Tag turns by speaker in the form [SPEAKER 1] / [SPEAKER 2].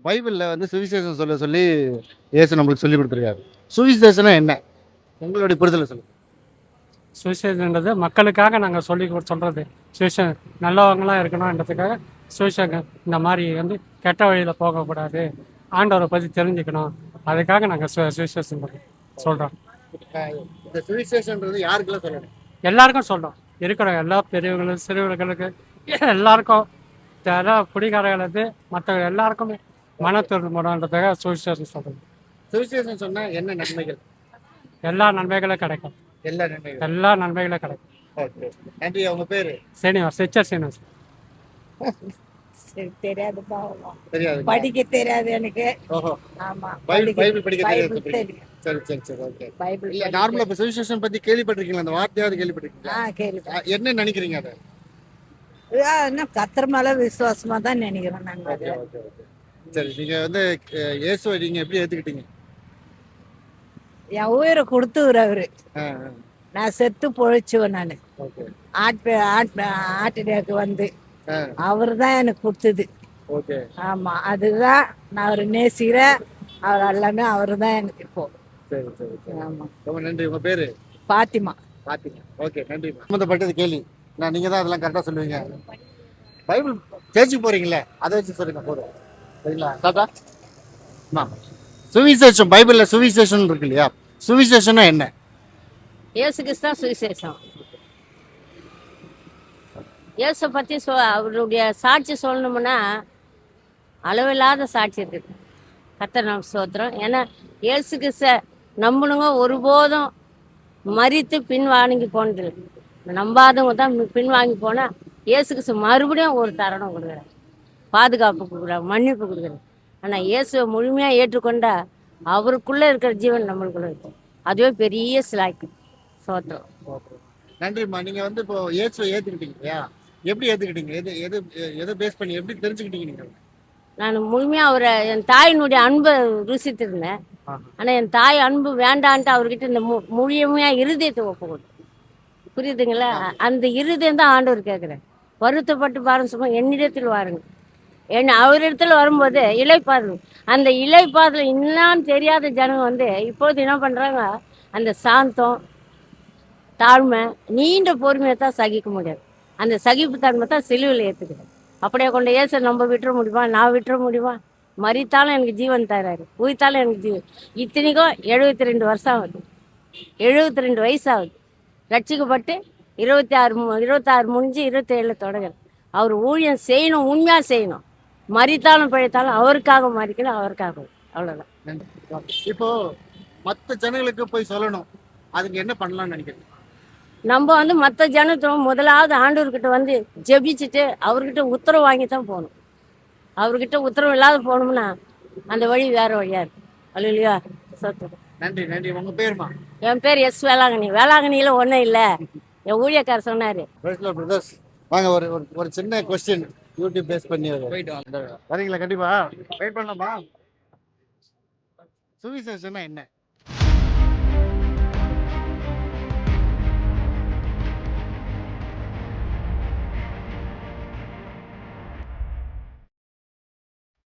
[SPEAKER 1] பைபிள்ல வந்து சுவிசேஷம் சொல்ல சொல்லி இயேசு நம்மளுக்கு சொல்லி கொடுத்துருக்காரு. சுவிசேஷனா என்ன? உங்களுடைய புரிதலை சொல்லுங்க.
[SPEAKER 2] சுவிசேஷன்றது மக்களுக்காக நாங்கள் சொல்கிறது. சுவிசேஷம் நல்லவங்களாம் இருக்கணும்ன்றதுக்காக சுவிசேஷம் இந்த மாதிரி வந்து கெட்ட வழியில் போகக்கூடாது, ஆண்டவரை பற்றி தெரிஞ்சுக்கணும், அதுக்காக நாங்கள் சுவிசேஷம் சொல்கிறோம்.
[SPEAKER 1] இந்த சுவிசேஷன்றது யாருக்கெல்லாம் சொல்லணும்?
[SPEAKER 2] எல்லாருக்கும் சொல்கிறோம். இருக்கிற எல்லா பெரியவர்களும் சிறுவர்களுக்கு எல்லாருக்கும், எல்லாம் குடிகாரர்களுக்கு, மற்ற எல்லாருக்குமே மன திரும்பணுன்றதுக்காக சுவிசேஷம் சொல்கிறோம்.
[SPEAKER 1] சுவிசேஷம் சொன்னா என்ன நன்மைகள்?
[SPEAKER 2] எல்லா நன்மைகளும் கிடைக்கும். எல்லா நன்மைகளும் கிடைக்கும்.
[SPEAKER 1] நன்றி. அவங்க பேரு
[SPEAKER 2] சீனிவாஸ், சீனிவாஸ்.
[SPEAKER 3] தெரியாதுப்பா,
[SPEAKER 1] தெரியாது,
[SPEAKER 3] படிக்க தெரியாது எனக்கு. ஆமா,
[SPEAKER 1] பைபிள் படிக்க தெரியாது. சரி சரி சரி, ஓகே.
[SPEAKER 3] பைபிள்
[SPEAKER 1] இல்ல, நார்மலா இப்ப சுவிசேஷம் பத்தி கேள்விப்பட்டிருக்கீங்களா? அந்த வார்த்தையாவது கேள்விப்பட்டிருக்கீங்களா?
[SPEAKER 3] கேள்வி.
[SPEAKER 1] என்ன நினைக்கிறீங்க அதை?
[SPEAKER 3] என்ன கர்த்தர் மேல விசுவாசமா தான் நினைக்கிறோம் நாங்க அதை.
[SPEAKER 1] சரி, நீங்க வந்து இயேசுவை நீங்க எப்படி ஏத்துக்கிட்டீங்க?
[SPEAKER 3] என் உயிரை கொடுத்துறவரு. நான் செத்து பொழைச்சுவேன். நானு ஆட்டுக்கு வந்து அவரு தான் எனக்கு கொடுத்தது. ஆமா, அதுதான் நான் அவரை நேசிக்கிறேன். அவர் எல்லாமே அவரு தான் எனக்கு இப்போ.
[SPEAKER 1] சரி சரி,
[SPEAKER 3] ஆமா.
[SPEAKER 1] ரொம்ப நன்றி. உங்க பேரு?
[SPEAKER 3] பாத்திமா.
[SPEAKER 1] ஓகே, நன்றி. சம்பந்தப்பட்டது கேள்வி. நீங்க தான் அதெல்லாம் கரெக்டா சொல்லுவீங்க. பைபிள் சேர்ச்சுக்கு போறீங்களே, அதை வச்சு சொல்லுங்க போதும். சரிங்களா தாத்தா? சுவிசேஷம், பைபிள்ல சுவிசேஷம் இருக்கு இல்லையா? சுவிசேஷம்னா என்ன?
[SPEAKER 4] இயேசு கிறிஸ்து தான் சுவிசேஷம். இயேசு பற்றி அவருடைய சாட்சி சொல்லணும்னா அளவில்லாத சாட்சி இருக்குது. கர்த்தர் நம்ம ஸ்தோத்திரம். ஏன்னா இயேசு கிறிஸ்த நம்பணுங்க ஒருபோதும் மறித்து பின்வாங்கி போனதில்லை. நம்பாதவங்க தான் பின்வாங்கி போனால் இயேசு கிறிஸ்து மறுபடியும் ஒரு தருணம் கொடுக்குறாரு, பாதுகாப்பு கொடுக்குறாரு, மன்னிப்பு கொடுக்குறாரு. ஆனால் இயேசுவை முழுமையாக ஏற்றுக்கொண்டா அவருக்குள்ளே இருக்கிற ஜீவன் நம்மளுக்குள்ள இருக்கும். அதுவே பெரிய சிலாய்க்கு. ஸ்தோத்திரம்.
[SPEAKER 1] நன்றிம்மா. நீங்க வந்து இப்போ இயேசுவை ஏத்துக்கிட்டீங்க இல்லையா? எப்படி ஏத்துக்கிட்டீங்க? எது எது எதை பேஸ் பண்ணி எப்படி தெரிஞ்சுக்கிட்டீங்க நீங்க?
[SPEAKER 4] நான் முழுமையாக அவரை, என் தாயினுடைய அன்பை ருசித்திருந்தேன். ஆனால் என் தாய் அன்பு வேண்டான்ட்டு அவர்கிட்ட இந்த முழுமையாக இருதயத்தை ஒப்பு கொடுத்தேன். புரியுதுங்களா? அந்த இருதயம் தான் ஆண்டவர் கேட்குறேன். வருத்தப்பட்டு பாருங்க, சும்மா என்னிடத்தில் வாருங்க. ஏன்னா அவரிடத்துல வரும்போது இலைப்பாதல், அந்த இலைப்பாதல் இன்னும் தெரியாத ஜனங்க வந்து இப்போது என்ன பண்ணுறாங்க, அந்த சாந்தம், தாழ்மை, நீண்ட பொறுமையை தான் சகிக்க முடியாது. அந்த சகிப்புத்தன்மை தான் சிலுவையில் ஏற்றுக்கிறேன். அப்படியே கொண்ட இயேசு நம்ம விட்டுற முடியுமா? நான் விட்டுற முடியுமா? மறித்தாலும் எனக்கு ஜீவன் தராரு, உயிர்த்தாலும் எனக்கு ஜீவன். இத்தனைக்கும் 72 வருஷம் ஆகுது, 72 வயசாகுது. ரட்சிக்கப்பட்டு 26 முடிஞ்சு 27 தொடங்குறேன். அவர் ஊழியம் செய்யணும், உண்மையாக செய்யணும். மறித்தாலும் பிழைத்தாலும் அவருக்காக மறிக்கணும், அவருக்காக. அவ்வளோதான்.
[SPEAKER 1] இப்போ மற்ற ஜனங்களுக்கு போய் சொல்லணும், அதுக்கு என்ன பண்ணலாம்னு நினைக்கிறேன்?
[SPEAKER 4] நம்ம வந்து மற்ற ஜனத்துவம் முதலாவது ஆண்டவர்கிட்ட வந்து ஜெபிச்சுட்டு அவர்கிட்ட உத்தரவு வாங்கி தான் போகணும். அவர்கிட்ட உத்தரவு இல்லாத போகணும்னா அந்த வழி வேற வழியா இருக்கு. அல்லையா? சொத்து.
[SPEAKER 1] நன்றி நன்றி. உங்க பேருமா?
[SPEAKER 4] என் பேர் எஸ் வேளாங்கண்ணி. வேளாங்கண்ணியில ஒன்றும் இல்லை, என் ஊழியக்காரர் சொன்னாரு.
[SPEAKER 1] வாங்க, ஒரு ஒரு சின்ன கொஸ்டின் யூடியூப் பேஸ் பண்ணி வரீங்களா? கண்டிப்பா வெயிட் பண்ணலாமா? சுவிசேஷம்னா என்ன?